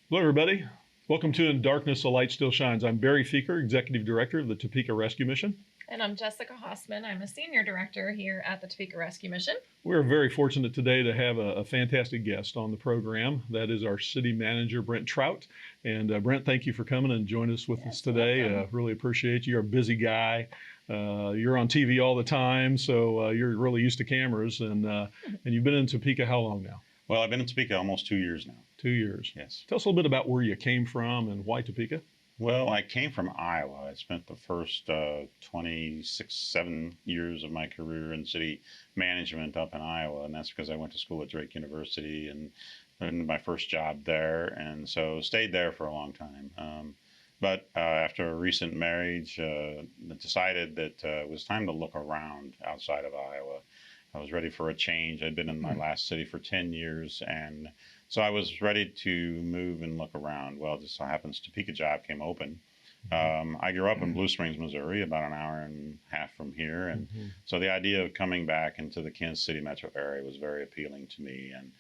Hello, everybody. Welcome to In Darkness, a Light Still Shines. I'm Barry Feeker, Executive Director of the Topeka Rescue Mission. And I'm Jessica Hossman. I'm a Senior Director here at the Topeka Rescue Mission. We're very fortunate today to have a fantastic guest on the program. That is our City Manager, Brent Trout. And Brent, thank you for coming and joining us with us today. Really appreciate you. You're a busy guy. You're on TV all the time, so you're really used to cameras. And you've been in Topeka how long now? Well, I've been in Topeka almost 2 years now. 2 years. Yes. Tell us a little bit about where you came from and why Topeka. Well, I came from Iowa. I spent the first 7 years of my career in city management up in Iowa, and that's because I went to school at Drake University and earned my first job there, and so stayed there for a long time. But after a recent marriage, decided that it was time to look around outside of Iowa. I was ready for a change. I'd been in my last city for 10 years, and so I was ready to move and look around. Well, it just so happens Topeka job came open. I grew up in Blue Springs, Missouri, about an hour and a half from here, and so the idea of coming back into the Kansas City metro area was very appealing to me. And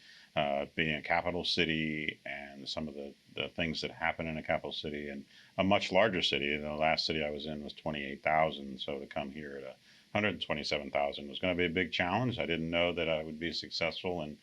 being a capital city and some of the things that happen in a capital city and a much larger city. The last city I was in was 28,000, so to come here at 127,000 was going to be a big challenge. I didn't know that I would be successful in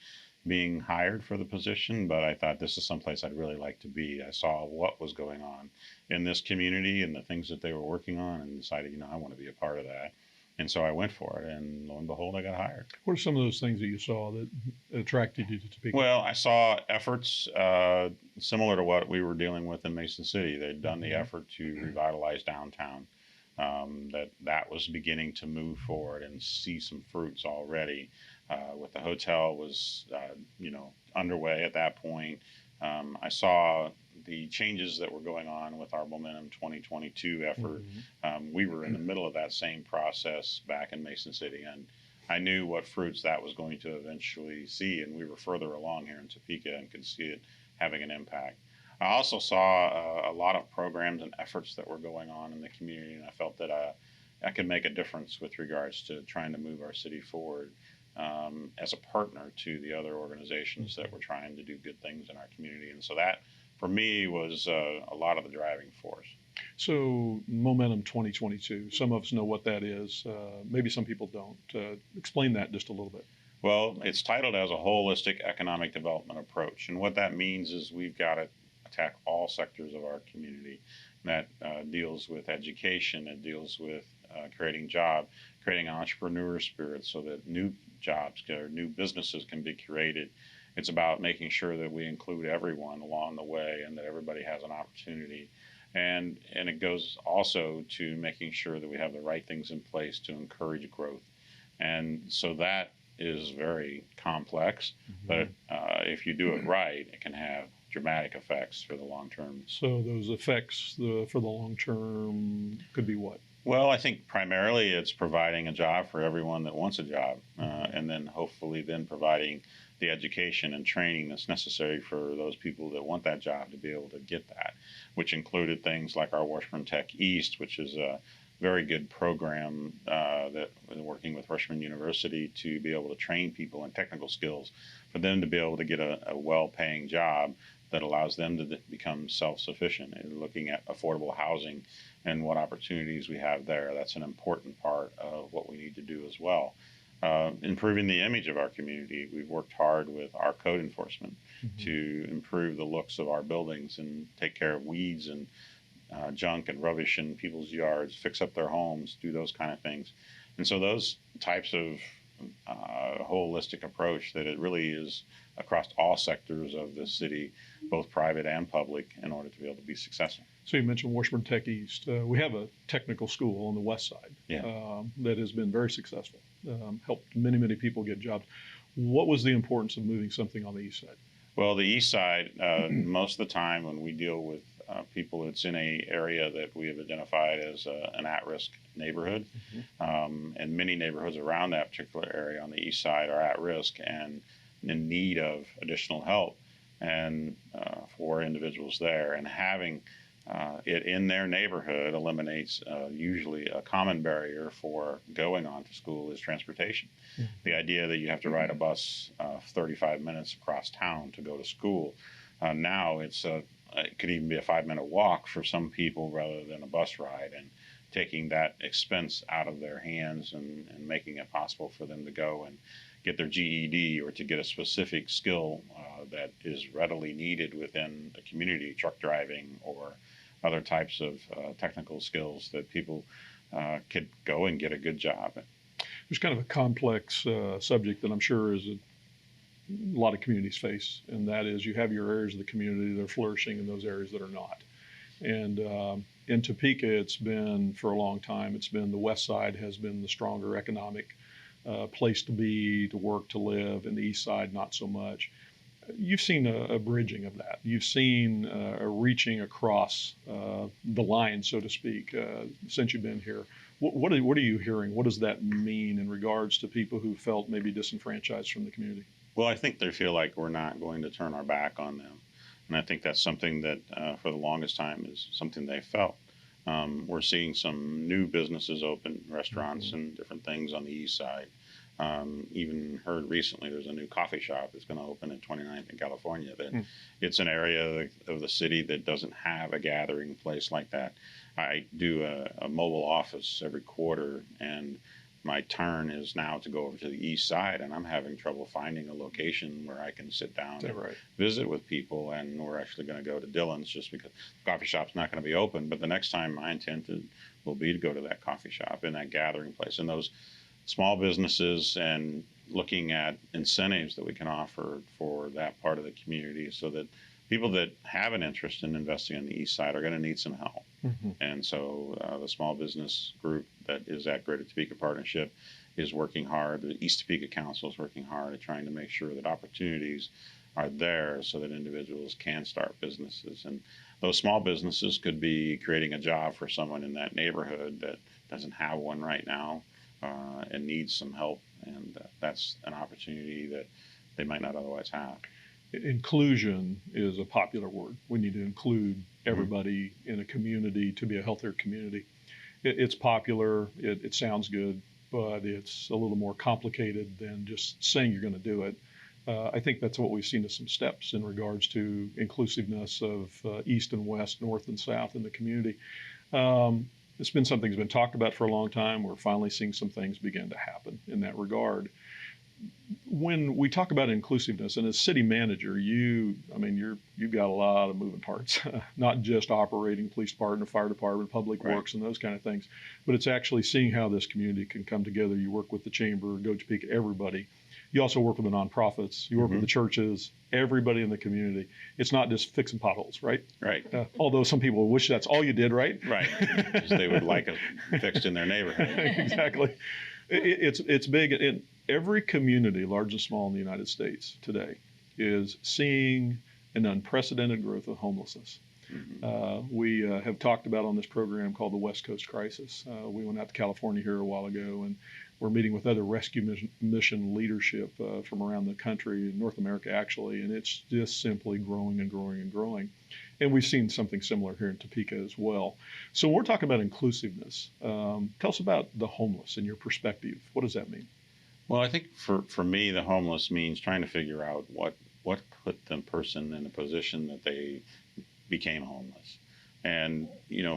being hired for the position, but I thought this is someplace I'd really like to be. I saw what was going on in this community and the things that they were working on and decided, I want to be a part of that. And so I went for it, and lo and behold, I got hired. What are some of those things that you saw that attracted you to Topeka? Well, I saw efforts similar to what we were dealing with in Mason City. They'd done the effort to revitalize downtown. That was beginning to move forward and see some fruits already. With the hotel was underway at that point. I saw the changes that were going on with our Momentum 2022 effort. We were in the middle of that same process back in Mason City, and I knew what fruits that was going to eventually see, and we were further along here in Topeka and could see it having an impact. I also saw a lot of programs and efforts that were going on in the community, and I felt that I could make a difference with regards to trying to move our city forward as a partner to the other organizations that were trying to do good things in our community. And so that, for me, was a lot of the driving force. So Momentum 2022, some of us know what that is. Maybe some people don't. Explain that just a little bit. Well, it's titled as a holistic economic development approach. And what that means is we've got to attack all sectors of our community. That deals with education, it deals with creating jobs, creating entrepreneur spirit so that new jobs or new businesses can be created. It's about making sure that we include everyone along the way and that everybody has an opportunity. And it goes also to making sure that we have the right things in place to encourage growth. And so that is very complex, but if you do it right, it can have dramatic effects for the long term. So those effects for the long term could be what? Well, I think primarily it's providing a job for everyone that wants a job, and then hopefully then providing the education and training that's necessary for those people that want that job to be able to get that, which included things like our Washburn Tech East, which is a very good program that we're working with Washburn University to be able to train people in technical skills for them to be able to get a well-paying job that allows them to become self-sufficient. And looking at affordable housing and what opportunities we have there, that's an important part of what we need to do as well. Improving the image of our community. We've worked hard with our code enforcement to improve the looks of our buildings and take care of weeds and junk and rubbish in people's yards, fix up their homes, do those kind of things. And so those types of holistic approach that it really is across all sectors of the city, both private and public, in order to be able to be successful. So you mentioned Washburn Tech East. We have a technical school on the west side that has been very successful, helped many, many people get jobs. What was the importance of moving something on the east side? Well, the east side, most of the time when we deal with people, it's in an area that we have identified as an at-risk neighborhood. And many neighborhoods around that particular area on the east side are at risk and in need of additional help and for individuals there. And having it in their neighborhood eliminates usually a common barrier for going on to school is transportation. The idea that you have to ride a bus 35 minutes across town to go to school, now it's it could even be a 5-minute walk for some people rather than a bus ride, and taking that expense out of their hands and making it possible for them to go and get their GED or to get a specific skill that is readily needed within the community, truck driving or other types of technical skills that people could go and get a good job. There's kind of a complex subject that I'm sure is a lot of communities face, and that is you have your areas of the community that are flourishing and those areas that are not. And in Topeka, it's been for a long time, it's been the west side has been the stronger economic place to be, to work, to live, and the east side not so much. You've seen a bridging of that. You've seen a reaching across the line, so to speak, since you've been here. What are you hearing? What does that mean in regards to people who felt maybe disenfranchised from the community? Well, I think they feel like we're not going to turn our back on them. And I think that's something that for the longest time is something they felt. We're seeing some new businesses open, restaurants and different things on the east side. Even heard recently there's a new coffee shop that's going to open at 29th in California. That it's an area of the city that doesn't have a gathering place like that. I do a mobile office every quarter, and my turn is now to go over to the east side, and I'm having trouble finding a location where I can sit down and visit with people. And we're actually going to go to Dillon's just because the coffee shop's not going to be open. But the next time my intent will be to go to that coffee shop in that gathering place. And those small businesses, and looking at incentives that we can offer for that part of the community so that people that have an interest in investing on the east side are going to need some help. And so the small business group that is at Greater Topeka Partnership is working hard. The East Topeka Council is working hard at trying to make sure that opportunities are there so that individuals can start businesses. And those small businesses could be creating a job for someone in that neighborhood that doesn't have one right now and needs some help. And that's an opportunity that they might not otherwise have. Inclusion is a popular word. We need to include everybody in a community to be a healthier community. It's popular, it sounds good, but it's a little more complicated than just saying you're going to do it. I think that's what we've seen as some steps in regards to inclusiveness of east and west, north and south in the community. It's been something that's been talked about for a long time. We're finally seeing some things begin to happen in that regard. When we talk about inclusiveness, and as city manager, you've got a lot of moving parts, not just operating police department, fire department, public works, and those kind of things, but it's actually seeing how this community can come together. You work with the chamber, Go Topeka, everybody. You also work with the nonprofits. You work with the churches, everybody in the community. It's not just fixing potholes, right? Right. Although some people wish that's all you did, right? Right. Because they would like it fixed in their neighborhood. Exactly. It's big. In every community, large and small in the United States today, is seeing an unprecedented growth of homelessness. We have talked about on this program called the West Coast Crisis. We went out to California here a while ago, and we're meeting with other rescue mission leadership from around the country, in North America actually, and it's just simply growing and growing and growing. And we've seen something similar here in Topeka as well. So when we're talking about inclusiveness, tell us about the homeless in your perspective. What does that mean? Well, I think for me, the homeless means trying to figure out what put the person in a position that they became homeless. And,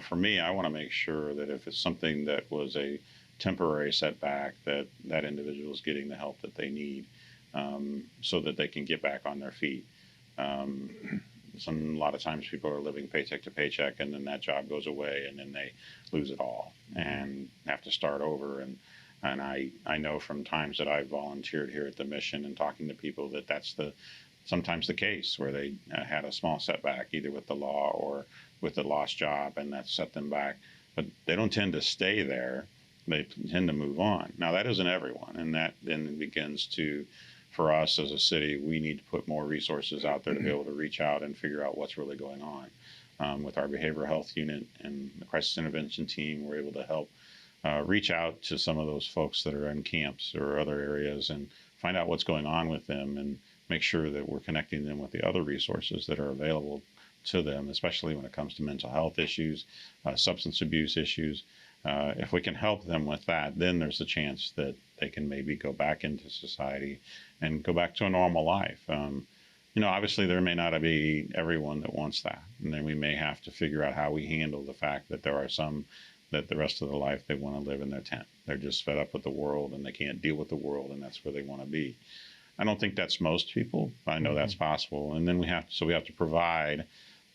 for me, I want to make sure that if it's something that was a temporary setback, that individual is getting the help that they need so that they can get back on their feet. A lot of times people are living paycheck to paycheck, and then that job goes away, and then they lose it all and have to start over. And I know from times that I've volunteered here at the mission and talking to people that that's sometimes the case where they had a small setback either with the law or with the lost job, and that set them back. But they don't tend to stay there. They tend to move on. Now, that isn't everyone, and that then begins to, for us as a city, we need to put more resources out there to be able to reach out and figure out what's really going on. With our behavioral health unit and the crisis intervention team, we're able to help reach out to some of those folks that are in camps or other areas and find out what's going on with them and make sure that we're connecting them with the other resources that are available to them, especially when it comes to mental health issues, substance abuse issues. If we can help them with that, then there's a chance that they can maybe go back into society and go back to a normal life. Obviously there may not be everyone that wants that. And then we may have to figure out how we handle the fact that there are some that the rest of their life they want to live in their tent. They're just fed up with the world and they can't deal with the world, and that's where they want to be. I don't think that's most people, but I know that's possible. And then we have to provide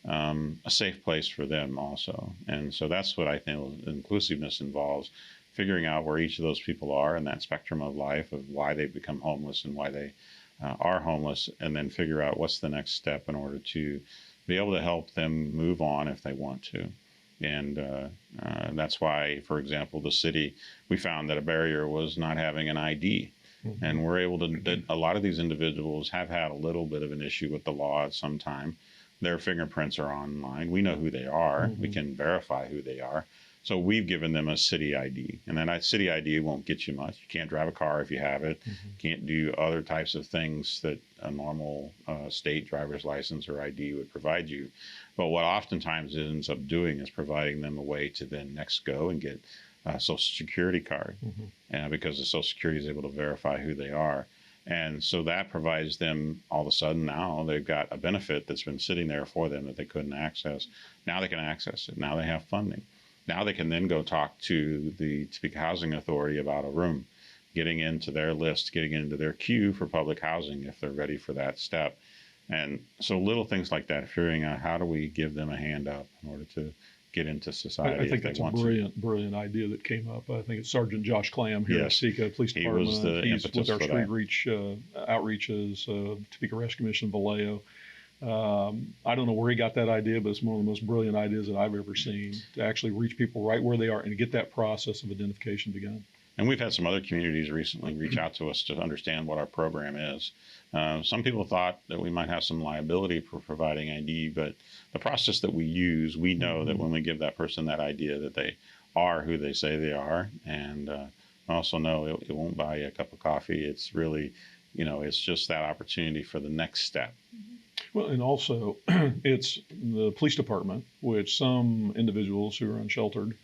a safe place for them also. And so that's what I think inclusiveness involves, figuring out where each of those people are in that spectrum of life, of why they've become homeless and why they are homeless, and then figure out what's the next step in order to be able to help them move on if they want to. And that's why, for example, the city, we found that a barrier was not having an ID. And we're able to, a lot of these individuals have had a little bit of an issue with the law at some time. Their fingerprints are online. We know who they are. We can verify who they are. So we've given them a city ID. And then that city ID won't get you much. You can't drive a car if you have it. Can't do other types of things that a normal state driver's license or ID would provide you. But what oftentimes it ends up doing is providing them a way to then next go and get a Social Security card, because the Social Security is able to verify who they are. And so that provides them, all of a sudden now they've got a benefit that's been sitting there for them that they couldn't access. Now they can access it. Now they have funding. Now they can then go talk to the Topeka Housing Authority about a room, getting into their list, getting into their queue for public housing if they're ready for that step. And so little things like that, figuring out how do we give them a hand up in order to get into society. I think that's a brilliant idea that came up. I think it's Sergeant Josh Clam here at Topeka Police Department. He was the He's impetus with our for street that. reach outreaches, Topeka Rescue Mission Vallejo. I don't know where he got that idea, but it's one of the most brilliant ideas that I've ever seen, to actually reach people right where they are and get that process of identification begun. And we've had some other communities recently reach out to us to understand what our program is. Some people thought that we might have some liability for providing ID, but the process that we use, we know that when we give that person that idea that they are who they say they are, and also know it won't buy you a cup of coffee. It's really, it's just that opportunity for the next step. Well, and also it's the police department, which some individuals who are unsheltered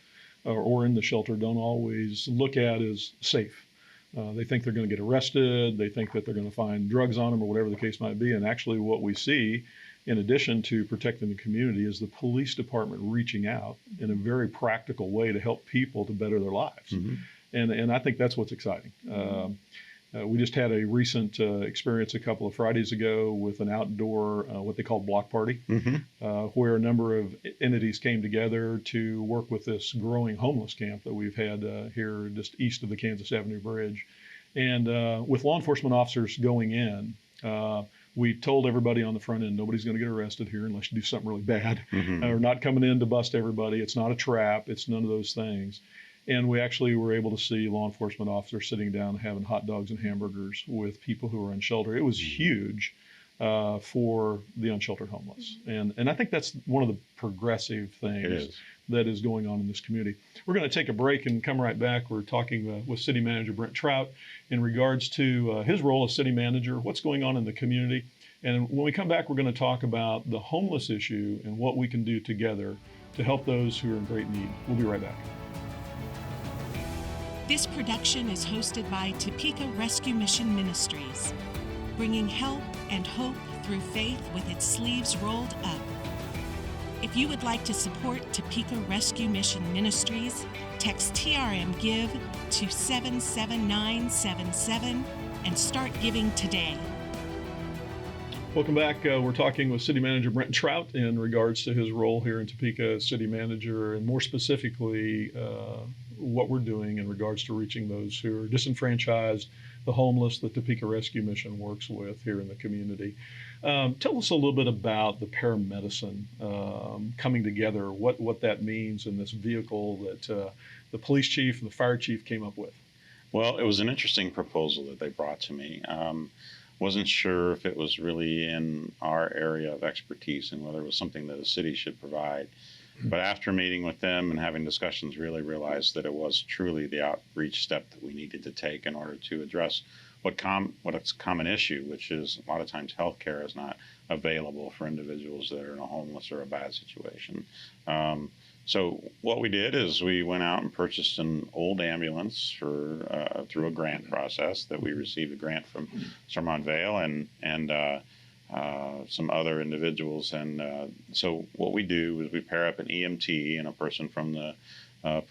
or in the shelter don't always look at as safe. They think they're going to get arrested. They think that they're going to find drugs on them or whatever the case might be. And actually what we see, in addition to protecting the community, is the police department reaching out in a very practical way to help people to better their lives. And I think that's what's exciting. We just had a recent experience a couple of Fridays ago with an outdoor, what they call block party, where a number of entities came together to work with this growing homeless camp that we've had here just east of the Kansas Avenue Bridge. And with law enforcement officers going in, we told everybody on the front end, nobody's going to get arrested here unless you do something really bad. We're not coming in to bust everybody. It's not a trap. It's none of those things. And we actually were able to see law enforcement officers sitting down having hot dogs and hamburgers with people who were unsheltered. It was huge for the unsheltered homeless. And I think that's one of the progressive things that is going on in this community. We're going to take a break and come right back. We're talking with City Manager Brent Trout in regards to his role as city manager, what's going on in the community. And when we come back, we're going to talk about the homeless issue and what we can do together to help those who are in great need. We'll be right back. This production is hosted by Topeka Rescue Mission Ministries, bringing help and hope through faith with its sleeves rolled up. If you would like to support Topeka Rescue Mission Ministries, text TRM Give to 77977 and start giving today. Welcome back. We're talking with City Manager Brent Trout in regards to his role here in Topeka as City Manager, and more specifically, what we're doing in regards to reaching those who are disenfranchised, the homeless that Topeka Rescue Mission works with here in the community. Tell us a little bit about the paramedicine coming together, what that means in this vehicle that the police chief and the fire chief came up with. Well, it was an interesting proposal that they brought to me. Wasn't sure if it was really in our area of expertise and whether it was something that a city should provide. But after meeting with them and having discussions, really realized that it was truly the outreach step that we needed to take in order to address what it's a common issue, which is a lot of times healthcare is not available for individuals that are in a homeless or a bad situation. So what we did is we went out and purchased an old ambulance through a grant process that we received a grant from Sermont Vale, and some other individuals. And so what we do is we pair up an EMT and a person from the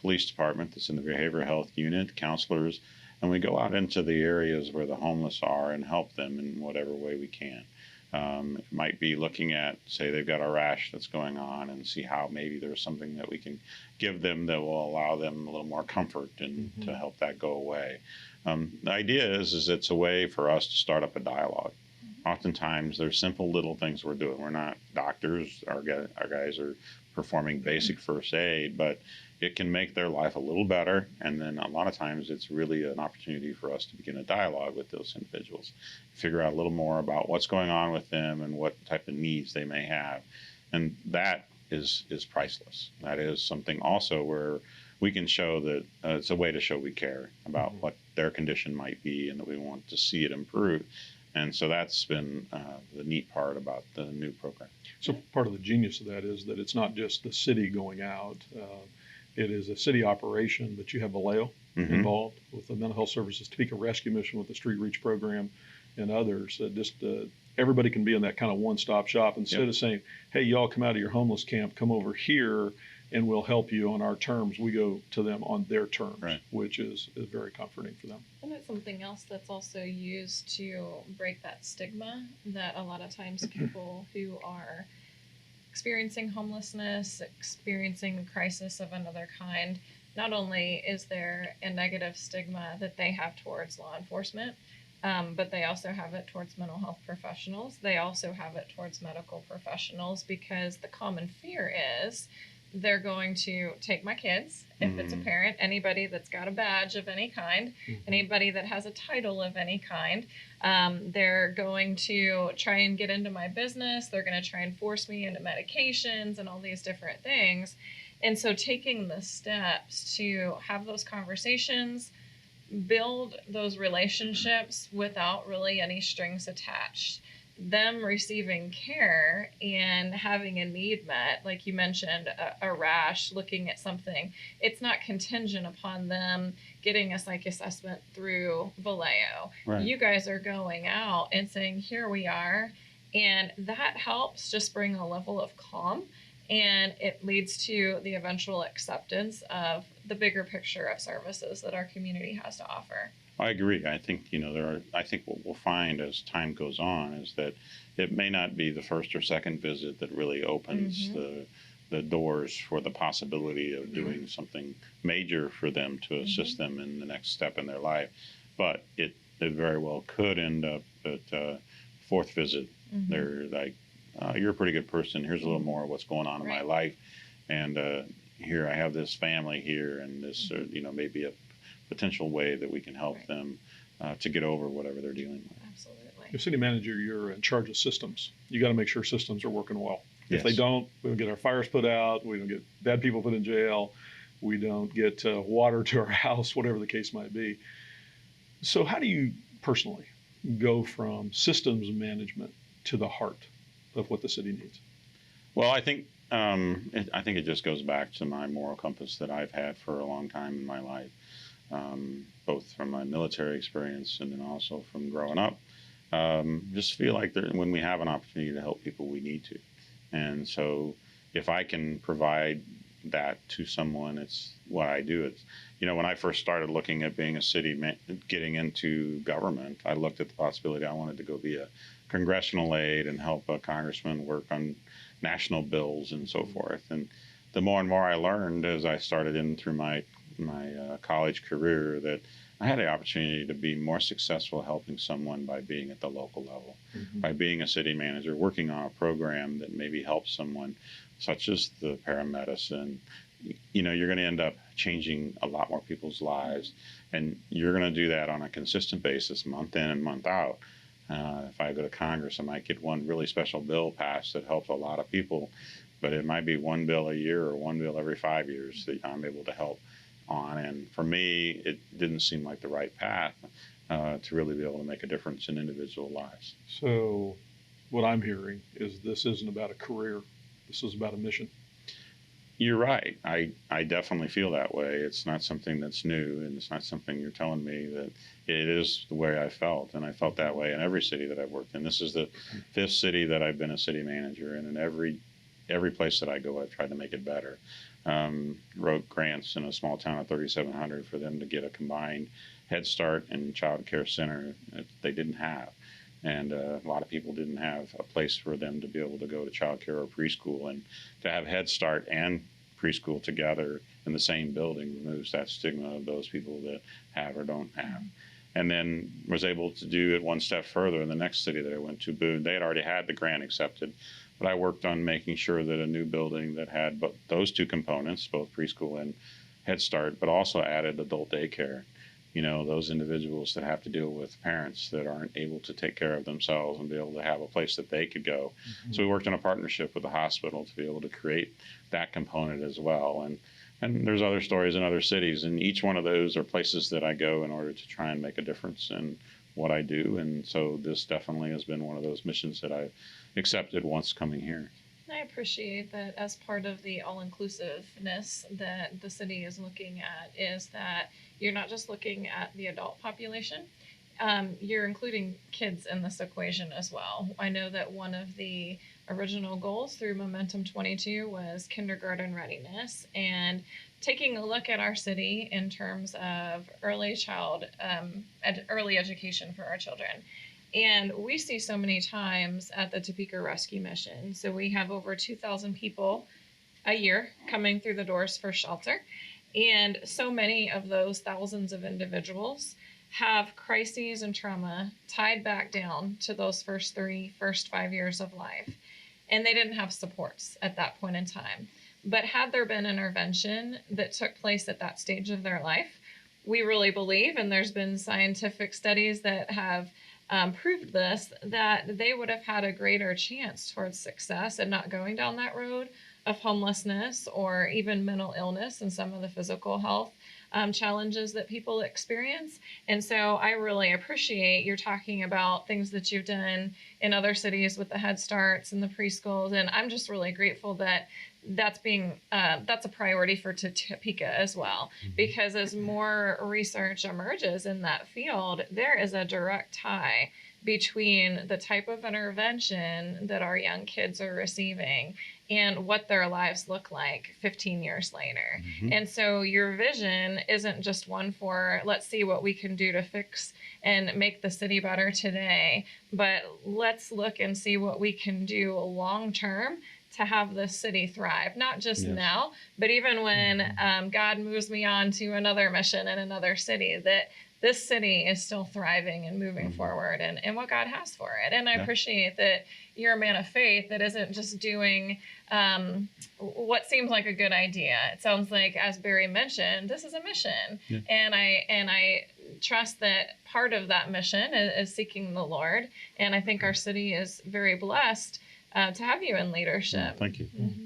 police department that's in the behavioral health unit, counselors, and we go out into the areas where the homeless are and help them in whatever way we can. It might be looking at, say, they've got a rash that's going on, and see how maybe there's something that we can give them that will allow them a little more comfort and to help that go away. The idea is it's a way for us to start up a dialogue. Oftentimes, there's simple little things we're doing. We're not doctors. Our guys are performing basic first aid, but it can make their life a little better. And then a lot of times it's really an opportunity for us to begin a dialogue with those individuals, figure out a little more about what's going on with them and what type of needs they may have. And that is priceless. That is something also where we can show that it's a way to show we care about what their condition might be and that we want to see it improve. And so that's been the neat part about the new program. So part of the genius of that is that it's not just the city going out. It is a city operation, but you have Vallejo involved with the Mental Health Services, Topeka Rescue Mission with the Street Reach program, and others. Everybody can be in that kind of one-stop shop instead of saying, hey, y'all come out of your homeless camp, come over here, and we'll help you on our terms. We go to them on their terms, which is very comforting for them. And it's something else that's also used to break that stigma that a lot of times people who are experiencing homelessness, experiencing a crisis of another kind, not only is there a negative stigma that they have towards law enforcement, but they also have it towards mental health professionals. They also have it towards medical professionals, because the common fear is they're going to take my kids, if it's a parent, anybody that's got a badge of any kind, anybody that has a title of any kind. They're going to try and get into my business. They're going to try and force me into medications and all these different things. And so taking the steps to have those conversations, build those relationships without really any strings attached, them receiving care and having a need met, like you mentioned, a rash, looking at something, it's not contingent upon them getting a psych assessment through Vallejo. Right. You guys are going out and saying, here we are. And that helps just bring a level of calm, and it leads to the eventual acceptance of the bigger picture of services that our community has to offer. I agree. I think, I think what we'll find as time goes on is that it may not be the first or second visit that really opens the doors for the possibility of doing something major for them to assist them in the next step in their life. But it very well could end up at fourth visit. They're like, you're a pretty good person. Here's a little more of what's going on in my life. And here I have this family here, and this, maybe a potential way that we can help them to get over whatever they're dealing with. Absolutely. As city manager, you're in charge of systems. You got to make sure systems are working well. If they don't, we don't get our fires put out. We don't get bad people put in jail. We don't get water to our house, whatever the case might be. So how do you personally go from systems management to the heart of what the city needs? Well, I think it just goes back to my moral compass that I've had for a long time in my life. Both from my military experience and then also from growing up. Just feel like when we have an opportunity to help people, we need to. And so if I can provide that to someone, it's what I do. It's, when I first started looking at being a city, getting into government, I looked at the possibility I wanted to go be a congressional aide and help a congressman work on national bills and so forth. And the more and more I learned as I started in through my college career, that I had the opportunity to be more successful helping someone by being at the local level, by being a city manager, working on a program that maybe helps someone, such as the paramedicine. You're going to end up changing a lot more people's lives, and you're going to do that on a consistent basis, month in and month out. If I go to Congress, I might get one really special bill passed that helps a lot of people, but it might be one bill a year or one bill every 5 years that I'm able to help on. And for me, it didn't seem like the right path to really be able to make a difference in individual lives. So what I'm hearing is this isn't about a career. This is about a mission. You're right. I definitely feel that way. It's not something that's new, and it's not something you're telling me that it is the way I felt. And I felt that way in every city that I've worked in. This is the fifth city that I've been a city manager in, and every place that I go, I've tried to make it better. Wrote grants in a small town of 3,700 for them to get a combined Head Start and Child Care Center that they didn't have. And a lot of people didn't have a place for them to be able to go to child care or preschool. And to have Head Start and preschool together in the same building removes that stigma of those people that have or don't have. And then was able to do it one step further in the next city that I went to, Boone. They had already had the grant accepted, but I worked on making sure that a new building that had those two components, both preschool and Head Start, but also added adult daycare. You know, those individuals that have to deal with parents that aren't able to take care of themselves and be able to have a place that they could go. Mm-hmm. So we worked in a partnership with the hospital to be able to create that component as well. And there's other stories in other cities, and each one of those are places that I go in order to try and make a difference in what I do. And so this definitely has been one of those missions that I've accepted once coming here. I appreciate that as part of the all-inclusiveness that the city is looking at is that you're not just looking at the adult population, you're including kids in this equation as well. I know that one of the original goals through Momentum 22 was kindergarten readiness, and taking a look at our city in terms of early education for our children. And we see so many times at the Topeka Rescue Mission. So we have over 2,000 people a year coming through the doors for shelter. And so many of those thousands of individuals have crises and trauma tied back down to those first 5 years of life. And they didn't have supports at that point in time. But had there been intervention that took place at that stage of their life, we really believe, and there's been scientific studies that have proved this, that they would have had a greater chance towards success and not going down that road of homelessness or even mental illness and some of the physical health challenges that people experience. And so I really appreciate you're talking about things that you've done in other cities with the Head Starts and the preschools. And I'm just really grateful that that's a priority for Topeka as well, because as more research emerges in that field, there is a direct tie between the type of intervention that our young kids are receiving and what their lives look like 15 years later. Mm-hmm. And so your vision isn't just one for, let's see what we can do to fix and make the city better today, but let's look and see what we can do long term to have this city thrive, not just now, but even when God moves me on to another mission in another city, that this city is still thriving and moving forward and what God has for it. And I appreciate that you're a man of faith that isn't just doing what seems like a good idea. It sounds like, as Barry mentioned, this is a mission. Yeah. And I trust that part of that mission is seeking the Lord. And I think our city is very blessed to have you in leadership. Thank you. Mm-hmm.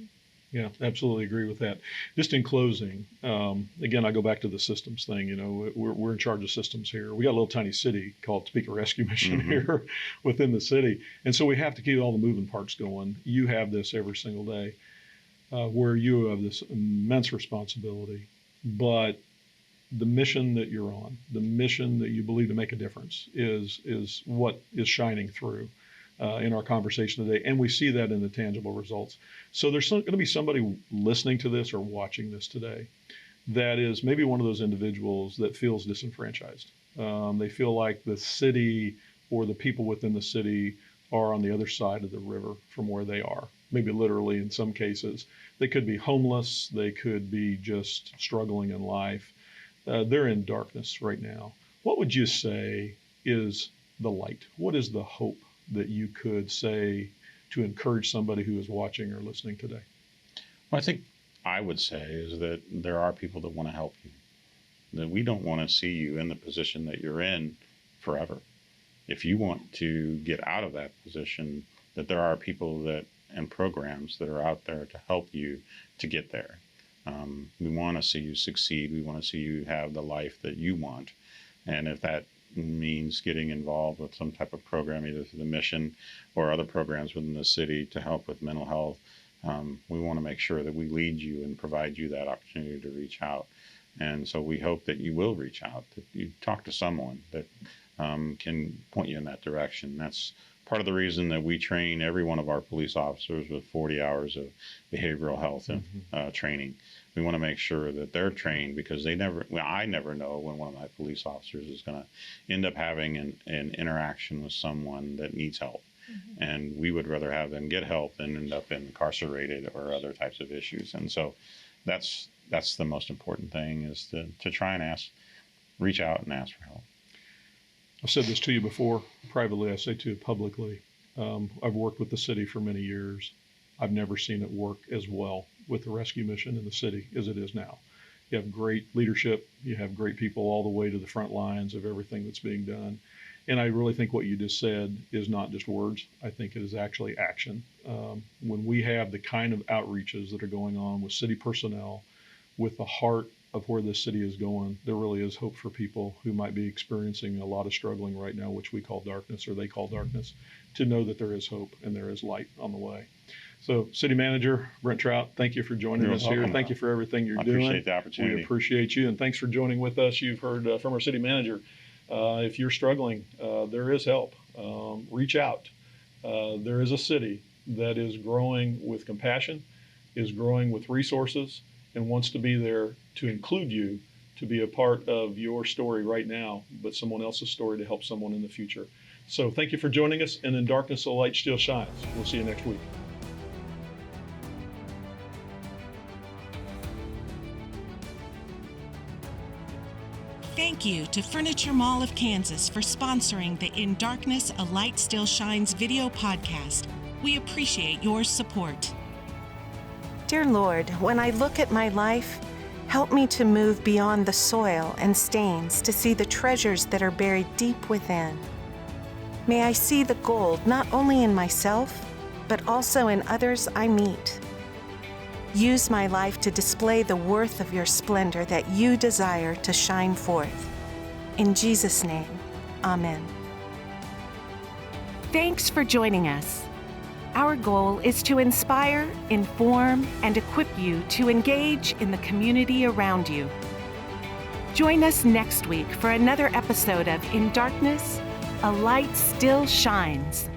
Yeah, absolutely agree with that. Just in closing, again, I go back to the systems thing. You know, we're in charge of systems here. We got a little tiny city called Topeka Rescue Mission here within the city. And so we have to keep all the moving parts going. You have this every single day where you have this immense responsibility. But the mission that you're on, the mission that you believe to make a difference is what is shining through in our conversation today. And we see that in the tangible results. So there's going to be somebody listening to this or watching this today that is maybe one of those individuals that feels disenfranchised. They feel like the city or the people within the city are on the other side of the river from where they are, maybe literally in some cases. They could be homeless. They could be just struggling in life. They're in darkness right now. What would you say is the light? What is the hope that you could say to encourage somebody who is watching or listening today? Well, I think I would say is that there are people that want to help you, that we don't want to see you in the position that you're in forever. If you want to get out of that position, that there are people that and programs that are out there to help you to get there. We want to see you succeed. We want to see you have the life that you want. And if that means getting involved with some type of program, either through the mission or other programs within the city to help with mental health, we want to make sure that we lead you and provide you that opportunity to reach out. And so we hope that you will reach out, that you talk to someone that can point you in that direction. That's part of the reason that we train every one of our police officers with 40 hours of behavioral health and training. We want to make sure that they're trained, because I never know when one of my police officers is going to end up having an interaction with someone that needs help. And we would rather have them get help than end up incarcerated or other types of issues. And so that's the most important thing, is to try and reach out and ask for help. I've said this to you before privately, I say to you publicly. I've worked with the city for many years. I've never seen it work as well with the rescue mission in the city as it is now. You have great leadership. You have great people all the way to the front lines of everything that's being done. And I really think what you just said is not just words. I think it is actually action. When we have the kind of outreaches that are going on with city personnel, with the heart of where this city is going, there really is hope for people who might be experiencing a lot of struggling right now, which we call darkness, or they call darkness, to know that there is hope and there is light on the way. So, City Manager Brent Trout, thank you for joining us here. Thank you for everything you're doing. I appreciate the opportunity. We appreciate you, and thanks for joining with us. You've heard from our City Manager. If you're struggling, there is help. Reach out. There is a city that is growing with compassion, is growing with resources, and wants to be there to include you, to be a part of your story right now, but someone else's story to help someone in the future. So thank you for joining us, and in darkness, the light still shines. We'll see you next week. Thank you to Furniture Mall of Kansas for sponsoring the In Darkness, a Light Still Shines video podcast. We appreciate your support. Dear Lord, when I look at my life, help me to move beyond the soil and stains to see the treasures that are buried deep within. May I see the gold not only in myself, but also in others I meet. Use my life to display the worth of your splendor that you desire to shine forth. In Jesus' name, amen. Thanks for joining us. Our goal is to inspire, inform, and equip you to engage in the community around you. Join us next week for another episode of In Darkness, a Light Still Shines.